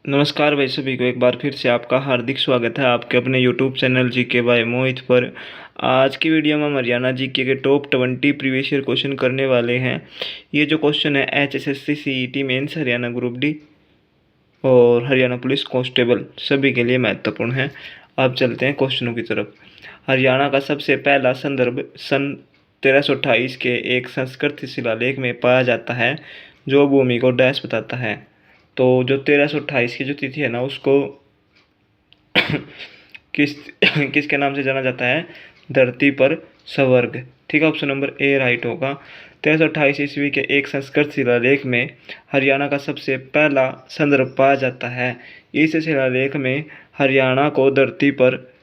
नमस्कार भाई सभी को एक बार फिर से आपका हार्दिक स्वागत है आपके अपने YouTube channel GK by Mohit पर। आज की वीडियो में हम हरियाणा जीके के टॉप 20 प्रीवियस ईयर क्वेश्चन करने वाले हैं। ये जो क्वेश्चन है HSSC CET mains Haryana group D और हरियाणा पुलिस कांस्टेबल सभी के लिए महत्वपूर्ण है। अब चलते हैं क्वेश्चनों की तरफ। हरियाणा का सबसे पहला संदर्भ सन 1328 के एक संस्कृत शिलालेख में पाया जाता है जो भूमि को डैश बताता है। तो जो 1328 की जो तिथि है ना उसको किस किसके नाम से जाना जाता है? धरती पर स्वर्ग। ठीक है, ऑप्शन नंबर ए राइट होगा। 1328 ईस्वी के एक संस्कृत शिलालेख में हरियाणा का सबसे पहला संदर्भ पाया जाता है। इस शिलालेख में हरियाणा को धरती पर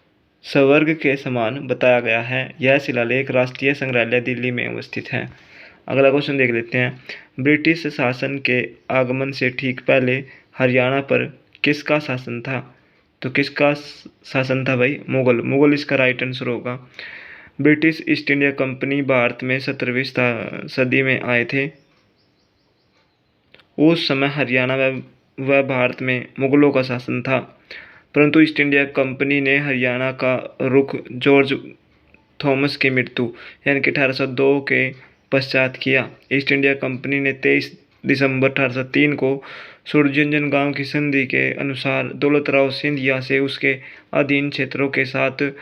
स्वर्ग के समान बताया गया है। यह शिलालेख राष्ट्रीय संग्रहालय दिल्ली में अवस्थित है। अगला क्वेश्चन देख लेते हैं। ब्रिटिश शासन के आगमन से ठीक पहले हरियाणा पर किसका शासन था? तो किसका शासन था भाई? मुगल इसका राइट आंसर होगा। British east India company Bharat में 17वीं सदी में आए थे। उस समय हरियाणा व भारत में मुगलों का शासन था, परंतु ईस्ट इंडिया कंपनी ने हरियाणा का रुख जॉर्ज थॉमस की मृत्यु यानी कि 1802 के पश्चात किया। ईस्ट इंडिया कंपनी ने 23 दिसंबर 1803 को सूरजंजनगांव की संधि के अनुसार दौलतराव सिंधिया से उसके अधीन क्षेत्रों के साथ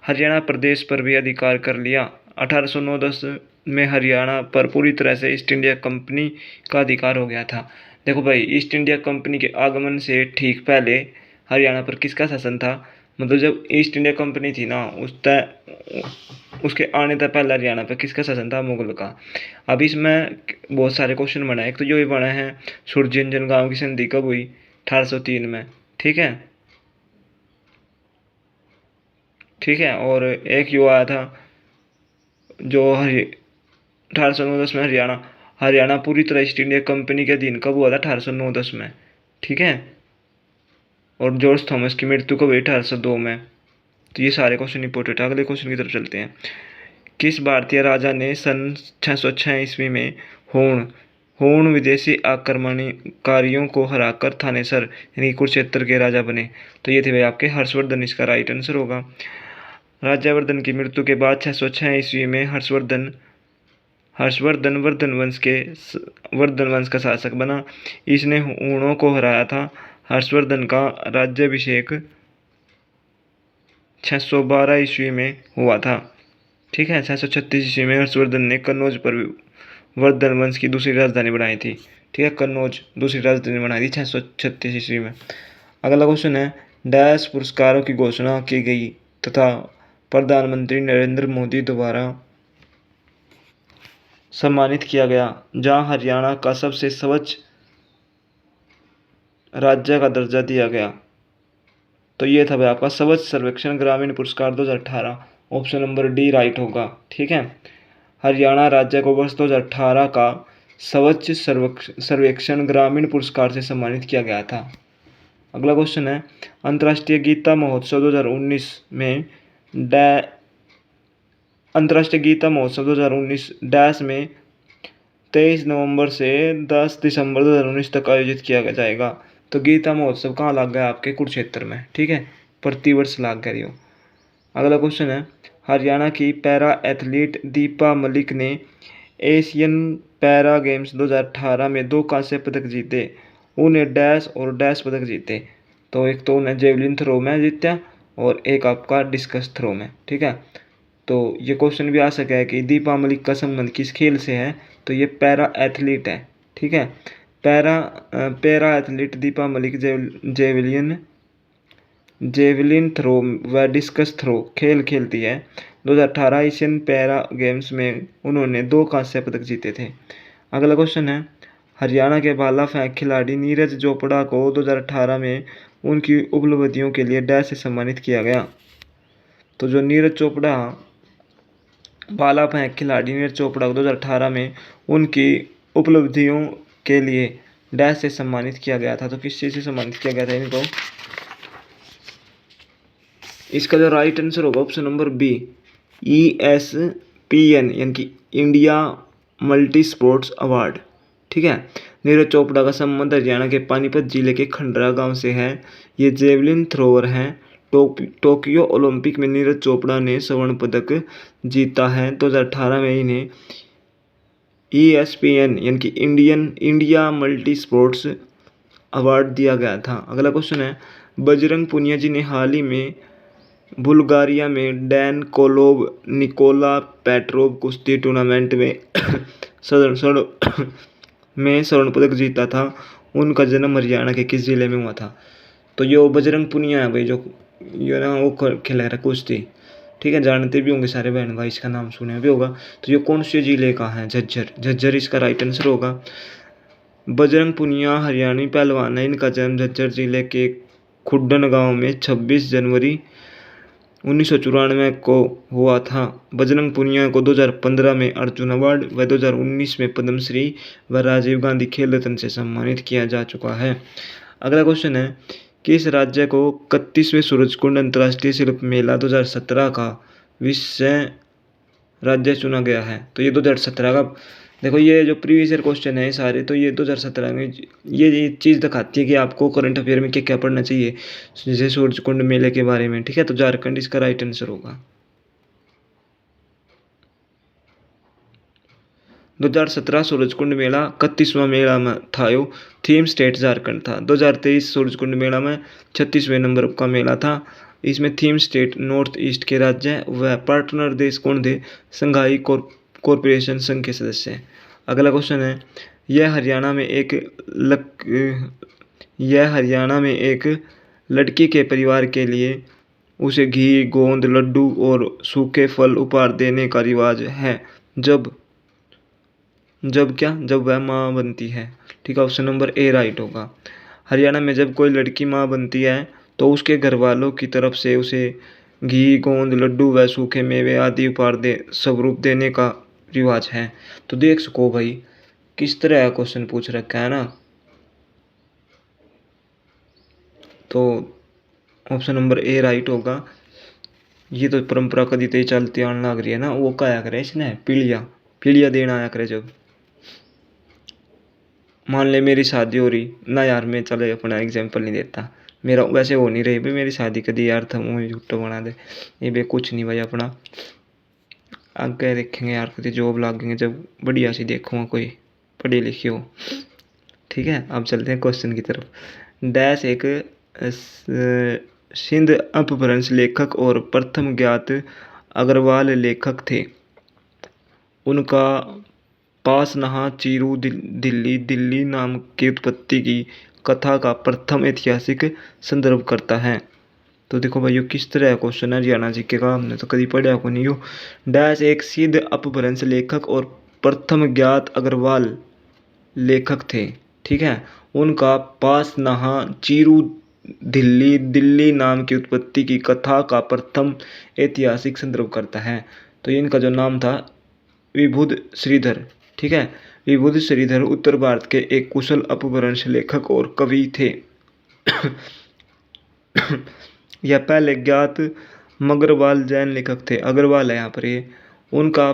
हरियाणा प्रदेश पर भी अधिकार कर लिया। 1809-10 में हरियाणा पर पूरी तरह से ईस्ट इंडिया कंपनी का अधिकार हो गया था। देखो भाई, ईस्ट इंडिया कंपनी के आगमन से ठीक पहले हरियाणा पर किसका शासन था? मतलब जब ईस्ट इंडिया कंपनी थी ना उसके आने तक पहले हरियाणा पर किसका शासन था? मुगल का। अब इसमें बहुत सारे क्वेश्चन बना है। एक तो जो भी बना है सूरजंजनगांव की संधि कब हुई? 1803 में। ठीक है। और एक युवा आया था जो 1809-10 में हरियाणा पूरी तरह ईस्ट इंडिया कंपनी के अधीन कब हुआ था? 1809-10 में। ठीक है। और जॉर्ज थॉमस की मृत्यु कब हुई? 1802 में। तो ये सारे क्वेश्चन इंपॉर्टेंट है। अगले क्वेश्चन की तरफ चलते हैं। किस भारतीय राजा ने सन 606 ईस्वी में होण विदेशी आक्रमणकारियों को हराकर थानेसर यानी कुरुक्षेत्र के राजा बने? तो ये थे भाई आपके हर्षवर्धन, इसका राइट आंसर होगा। राज्यवर्धन की मृत्यु के बाद 606 ईस्वी में हर्षवर्धन वर्धन वंश का शासक बना। इसने हूणों को हराया था। हर्षवर्धन का राज्याभिषेक 612 ईस्वी में हुआ था। ठीक है। 636 ईस्वी में हर्षवर्धन ने कन्नौज पर वर्धन वंश की दूसरी राजधानी बनाई थी। ठीक है, कन्नौज दूसरी राजधानी बनाई थी 636 ईस्वी में। अगला क्वेश्चन है, डैश पुरस्कारों की घोषणा की गई तथा प्रधानमंत्री नरेंद्र मोदी द्वारा सम्मानित किया गया जहां हरियाणा का सबसे सर्वोच्च राज्य का दर्जा दिया गया? तो ये था भाई आपका सर्वोच्च सर्वेक्षण ग्रामीण पुरस्कार 2018। ऑप्शन नंबर डी राइट होगा। ठीक है, हरियाणा राज्य को वर्ष 2018 का सर्वोच्च सर्वेक्षण ग्रामीण पुरस्कार से सम्मानित किया गया था। अगला क्वेश्चन है, अंतर्राष्ट्रीय गीता महोत्सव 2019 डैश में 23 नवंबर से 10 दिसंबर 2019 तक आयोजित किया जाएगा। तो गीता महोत्सव कहाँ लग गया? आपके कुरुक्षेत्र में। ठीक है, प्रतिवर्ष लग गया यो। अगला क्वेश्चन है, हरियाणा की पैरा एथलीट दीपा मलिक ने एशियन पैरा गेम्स 2018 में 2 कांस्य पदक जीते। उन्हें डैश और डैश पदक जीते। तो एक तो उन्हें जेवलिन थ्रो में जीता और एक आपका डिस्कस थ्रो में। ठीक है, तो ये क्वेश्चन भी आ सका है कि दीपा मलिक का संबंध किस खेल से है? तो ये पैरा एथलीट है। ठीक है, para athlete Deepa Malik javelin throw व डिस्कस थ्रो खेल खेलती है। 2018 एशियन पैरा गेम्स में उन्होंने 2 कांस्य पदक जीते थे। अगला क्वेश्चन है, हरियाणा के भाला फेंक खिलाड़ी नीरज चोपड़ा को 2018 में उनकी उपलब्धियों के लिए डैश से सम्मानित किया गया? तो जो नीरज चोपड़ा भाला फेंक खिलाड़ी नीरज चोपड़ा को 2018 में उनकी उपलब्धियों के लिए डैश से सम्मानित किया गया था? तो किस चीज़ से सम्मानित किया गया था इनको? इसका जो राइट आंसर होगा ऑप्शन नंबर बी, ESPN यानी कि इंडिया मल्टी स्पोर्ट्स अवार्ड। ठीक है, नीरज चोपड़ा का संबंध हरियाणा के पानीपत जिले के खंडरा गांव से है। ये जेवलिन थ्रोअर हैं। टोक्यो ओलंपिक में नीरज चोपड़ा ने स्वर्ण पदक जीता है। 2018 में इन्हें ESPN यानी कि इंडिया मल्टी स्पोर्ट्स अवार्ड दिया गया था। अगला क्वेश्चन है, बजरंग पुनिया जी ने हाल ही में बुल्गारिया में डैन कोलोव निकोला पेट्रोव कुश्ती टूर्नामेंट में स्वर्ण पदक जीता था। उनका जन्म हरियाणा के किस जिले में हुआ था? तो ये बजरंग पुनिया है भाई, जो ये ना वो खेला रहा कुश्ती। ठीक है, जानते भी होंगे सारे बहन भाई, इसका नाम सुने भी होगा। तो ये कौन से जिले का है? झज्जर इसका राइट आंसर होगा। बजरंग पुनिया हरियाणवी पहलवान है। इनका जन्म झज्जर जिले के खुड्डन गांव में 26 जनवरी 1994 को हुआ था। बजरंग पुनिया को 2015 में अर्जुन अवार्ड व 2019 में पद्मश्री व राजीव गांधी खेल रत्न से सम्मानित किया जा चुका है। अगला क्वेश्चन है, किस राज्य को 31वें सूरजकुंड अंतर्राष्ट्रीय शिल्प मेला 2017 का विषय राज्य चुना गया है? तो ये 2017 का, देखो ये जो प्रीवियस ईयर क्वेश्चन है सारे, तो ये 2017 में ये चीज़ दिखाती है कि आपको करंट अफेयर में क्या क्या पढ़ना चाहिए, जैसे सूरजकुंड मेले के बारे में। ठीक है, तो झारखंड इसका राइट आंसर होगा। 2017 सूरजकुंड मेला 31वां मेला में था। यो थीम स्टेट झारखंड था। 2023 सूरजकुंड मेला में 36वें नंबर का मेला था। इसमें थीम स्टेट नॉर्थ ईस्ट के राज्य व पार्टनर देश कौन थे? संघाई कॉरपोरेशन संघ के सदस्य हैं। अगला क्वेश्चन है, यह हरियाणा में एक लड़की के परिवार के लिए उसे घी, गोंद, लड्डू और सूखे फल उपहार देने का रिवाज है जब वह माँ बनती है। ठीक है, ऑप्शन नंबर ए राइट होगा। हरियाणा में जब कोई लड़की माँ बनती है तो उसके घर वालों की तरफ से उसे घी, गोंद, लड्डू व सूखे मेवे आदि उपहार स्वरूप देने का रिवाज है। तो देख सको भाई किस तरह का क्वेश्चन पूछ रखा है ना। तो ऑप्शन नंबर ए राइट होगा। ये तो परंपरा कदी ते चलती आने लग रही है ना, वो क्या करे इसने पीढ़िया देना आया करे। जब मान ले मेरी शादी हो रही ना यार, मैं चले अपना एग्जाम्पल नहीं देता, मेरा वैसे हो नहीं रही भाई मेरी शादी कदी यार, था मुँह झूठा बना दे ये भाई कुछ नहीं भाई। अपना आगे देखेंगे यार, कभी जॉब लागेंगे जब बढ़िया सी देखूँगा कोई पढ़ी लिखी हो। ठीक है, अब चलते हैं क्वेश्चन की तरफ। डैश एक सिंध अपभ्रंश लेखक और प्रथम ज्ञात अग्रवाल लेखक थे। उनका पासनहा चीरू दिल्ली नाम की उत्पत्ति की कथा का प्रथम ऐतिहासिक संदर्भ करता है। तो देखो भाई, किस तरह का क्वेश्चन है हरियाणा जीके का, हमने तो कभी पढ़ा को नहीं हो। डैश एक सिद्ध अपभ्रंश लेखक और प्रथम ज्ञात अग्रवाल लेखक थे। ठीक है, उनका पासनहा चीरू दिल्ली नाम की उत्पत्ति की कथा का प्रथम ऐतिहासिक संदर्भ करता है। तो इनका जो नाम था विबुध श्रीधर। ठीक है, विबुध श्रीधर उत्तर भारत के एक कुशल अपभ्रंश लेखक और कवि थे। यह पहले ज्ञात मगरवाल जैन लेखक थे। अग्रवाल है यहाँ पर ये। उनका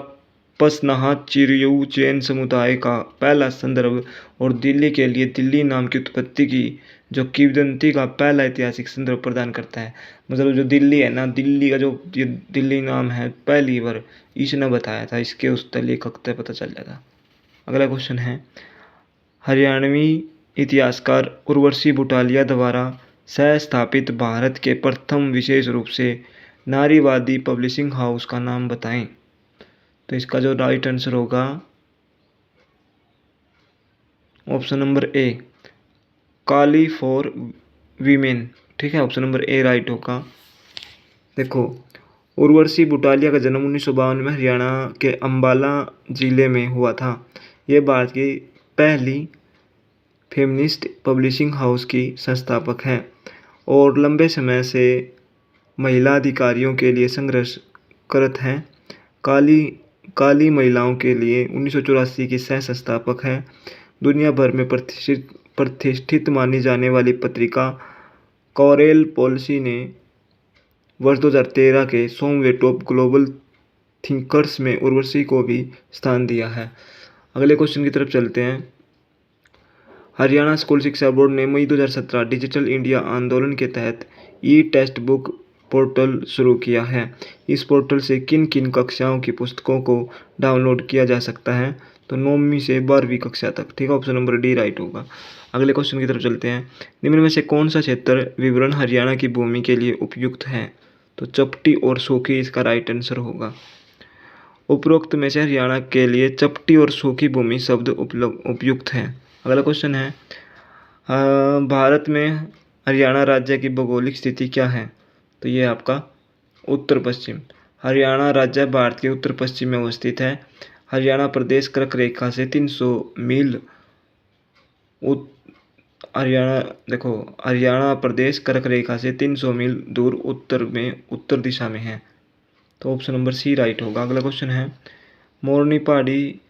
पसनाहा चिरयू जैन समुदाय का पहला संदर्भ और दिल्ली के लिए दिल्ली नाम की उत्पत्ति की जो किंवदंती का पहला ऐतिहासिक संदर्भ प्रदान करता है। मतलब जो दिल्ली है ना, दिल्ली का जो दिल्ली नाम है पहली बार इसने बताया था, इसके उस लेखक से पता चल जाता। अगला क्वेश्चन है, हरियाणवी इतिहासकार उर्वशी बुटालिया द्वारा सह स्थापित भारत के प्रथम विशेष रूप से नारीवादी पब्लिशिंग हाउस का नाम बताएं। तो इसका जो राइट आंसर होगा option number A Kali for women. ठीक है, ऑप्शन नंबर ए राइट होगा। देखो, उर्वशी बुटालिया का जन्म 1952 में हरियाणा के अंबाला जिले में हुआ था। ये भारत की पहली फेमिनिस्ट पब्लिशिंग हाउस की संस्थापक हैं और लंबे समय से महिला अधिकारियों के लिए संघर्ष करत हैं। काली महिलाओं के लिए 1984 की सह संस्थापक हैं। दुनिया भर में प्रतिष्ठित मानी जाने वाली पत्रिका कॉरेल पॉलिसी ने वर्ष 2013 के 100वें टॉप ग्लोबल थिंकर्स में उर्वशी को भी स्थान दिया है। अगले क्वेश्चन की तरफ चलते हैं। हरियाणा स्कूल शिक्षा बोर्ड ने मई 2017 डिजिटल इंडिया आंदोलन के तहत ई टेक्स्ट बुक पोर्टल शुरू किया है। इस पोर्टल से किन किन कक्षाओं की पुस्तकों को डाउनलोड किया जा सकता है? तो 9वीं से 12वीं कक्षा तक। ठीक है, ऑप्शन नंबर डी राइट होगा। अगले क्वेश्चन की तरफ चलते हैं। निम्न में से कौन सा क्षेत्र विवरण हरियाणा की भूमि के लिए उपयुक्त है? तो चपटी और सूखी इसका राइट आंसर होगा। उपरोक्त में से हरियाणा के लिए चपटी और सूखी भूमि शब्द उपयुक्त है। अगला क्वेश्चन है, भारत में हरियाणा राज्य की भौगोलिक स्थिति क्या है? तो ये आपका उत्तर पश्चिम। हरियाणा राज्य भारत के उत्तर पश्चिम में अवस्थित है। हरियाणा प्रदेश कर्क रेखा से 300 मील हरियाणा प्रदेश कर्क रेखा से 300 मील दूर उत्तर दिशा में है। तो ऑप्शन नंबर सी राइट होगा। अगला क्वेश्चन है, मोरनी पहाड़ी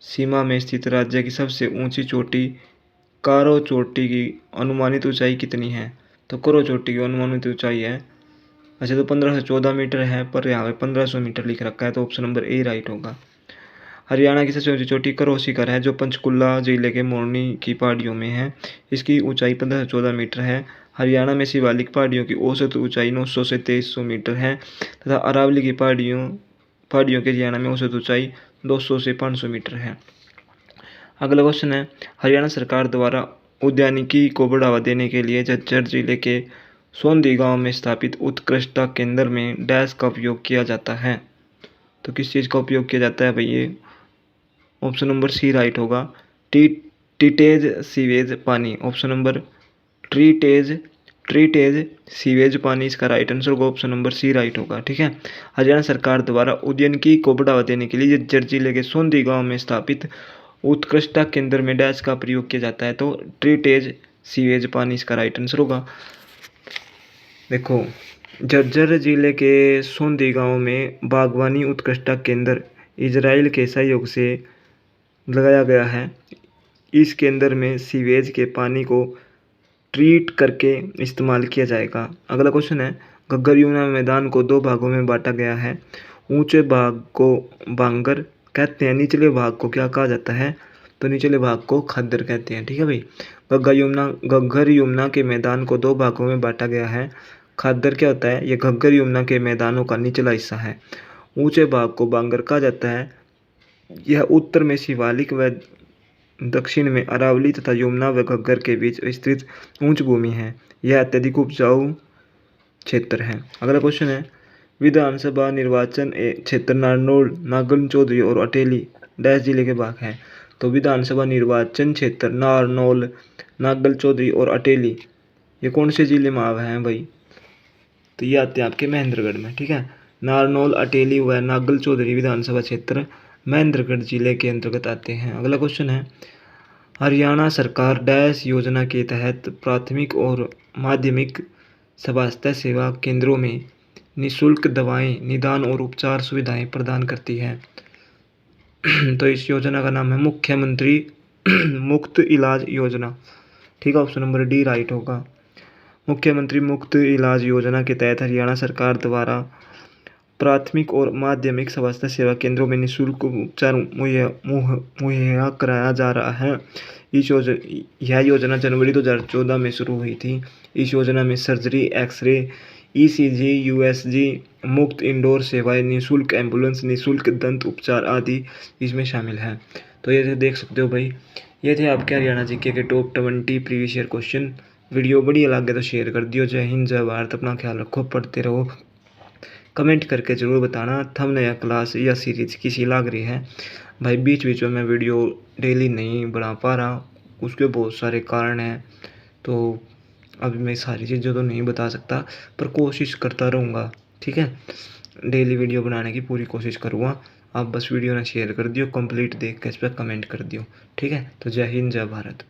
सीमा में स्थित राज्य की सबसे ऊंची चोटी कारो चोटी की अनुमानित ऊंचाई कितनी है? तो करो चोटी की अनुमानित ऊंचाई है, वैसे तो 15 से 14 मीटर है, पर यहाँ पे 1500 मीटर लिख रखा है। तो ऑप्शन नंबर ए राइट होगा। हरियाणा की सबसे ऊंची चोटी करो शिखर है, जो पंचकुला जिले के मोरनी की पहाड़ियों में है। इसकी ऊंचाई 15 से 14 मीटर है। हरियाणा में शिवालिक पहाड़ियों की औसत ऊंचाई 900 से 2300 मीटर है तथा अरावली की पहाड़ियों की हरियाणा में औसत ऊंचाई 200 से 500 मीटर है। अगला क्वेश्चन है, हरियाणा सरकार द्वारा उद्यानिकी को बढ़ावा देने के लिए झज्जर जिले के सोंधी गांव में स्थापित उत्कृष्टता केंद्र में डैश का उपयोग किया जाता है? तो किस चीज़ का उपयोग किया जाता है भाई? ये ऑप्शन नंबर सी राइट होगा। ट्रीटेज सीवेज पानी। ऑप्शन नंबर ट्रीटेज सीवेज पानी इसका राइट आंसर होगा। ऑप्शन नंबर सी राइट होगा। ठीक है, हरियाणा सरकार द्वारा उद्यानिकी को बढ़ावा देने के लिए झज्जर जिले के सोंधी गांव में स्थापित उत्कृष्टता केंद्र में डैश का प्रयोग किया जाता है। तो ट्रीटेज सीवेज पानी इसका राइट आंसर होगा। देखो, झज्जर जिले के सोंधी गांव में बागवानी उत्कृष्टता केंद्र इजराइल के सहयोग से लगाया गया है। इस केंद्र में सीवेज के पानी को ट्रीट करके इस्तेमाल किया जाएगा। अगला क्वेश्चन है, घग्गर यमुना मैदान को 2 भागों में बांटा गया है। ऊंचे भाग को बांगर कहते हैं, निचले भाग को क्या कहा जाता है? तो निचले भाग को खद्दर कहते हैं। ठीक है भाई, घग्गर यमुना के मैदान को 2 भागों में बांटा गया है। खद्दर क्या होता है? ये घग्गर यमुना के मैदानों का निचला हिस्सा है। ऊंचे भाग को बांगर कहा जाता है। यह उत्तर में शिवालिक व दक्षिण में अरावली तथा यमुना व घग्गर के बीच स्थित उच्च भूमि है। यह अत्यधिक उपजाऊ क्षेत्र है। अगला क्वेश्चन है, विधानसभा निर्वाचन क्षेत्र नारनौल नागल चौधरी और अटेली डैश जिले के भाग है। तो विधानसभा निर्वाचन क्षेत्र नारनौल नागल चौधरी और अटेली ये कौन से जिले में आवे हैं भाई? तो ये आते हैं आपके महेंद्रगढ़ में। ठीक है, नारनौल अटेली व नागल चौधरी विधानसभा क्षेत्र महेंद्रगढ़ जिले के अंतर्गत आते हैं। अगला क्वेश्चन है, हरियाणा सरकार डैश योजना के तहत प्राथमिक और माध्यमिक स्वास्थ्य सेवा केंद्रों में निःशुल्क दवाएं निदान और उपचार सुविधाएं प्रदान करती है। तो इस योजना का नाम है मुख्यमंत्री मुफ्त इलाज योजना। ठीक है, ऑप्शन नंबर डी राइट होगा। मुख्यमंत्री मुफ्त इलाज योजना के तहत हरियाणा सरकार द्वारा प्राथमिक और माध्यमिक स्वास्थ्य सेवा केंद्रों में निःशुल्क उपचार मुहैया कराया जा रहा है। यह योजना जनवरी 2014 में शुरू हुई थी। इस योजना में सर्जरी, एक्सरे, ईसीजी, यूएसजी, मुफ्त इंडोर सेवाएं, निःशुल्क एम्बुलेंस, निःशुल्क दंत उपचार आदि इसमें शामिल है। तो ये देख सकते हो भाई, ये थे आपके हरियाणा जीके के top 20 previous year question. Video बढ़िया लगे तो शेयर कर दियो। जय हिंद, जय भारत। अपना ख्याल रखो, पढ़ते रहो। कमेंट करके ज़रूर बताना थंबनेल क्लास या सीरीज किसी लग रही है भाई। बीच बीच में मैं वीडियो डेली नहीं बना पा रहा, उसके बहुत सारे कारण हैं। तो अभी मैं सारी चीज़ें तो नहीं बता सकता, पर कोशिश करता रहूँगा। ठीक है, डेली वीडियो बनाने की पूरी कोशिश करूँगा। आप बस वीडियो ना शेयर कर दियो, कंप्लीट देख के इस पर कमेंट कर दियो। ठीक है, तो जय हिंद, जय भारत।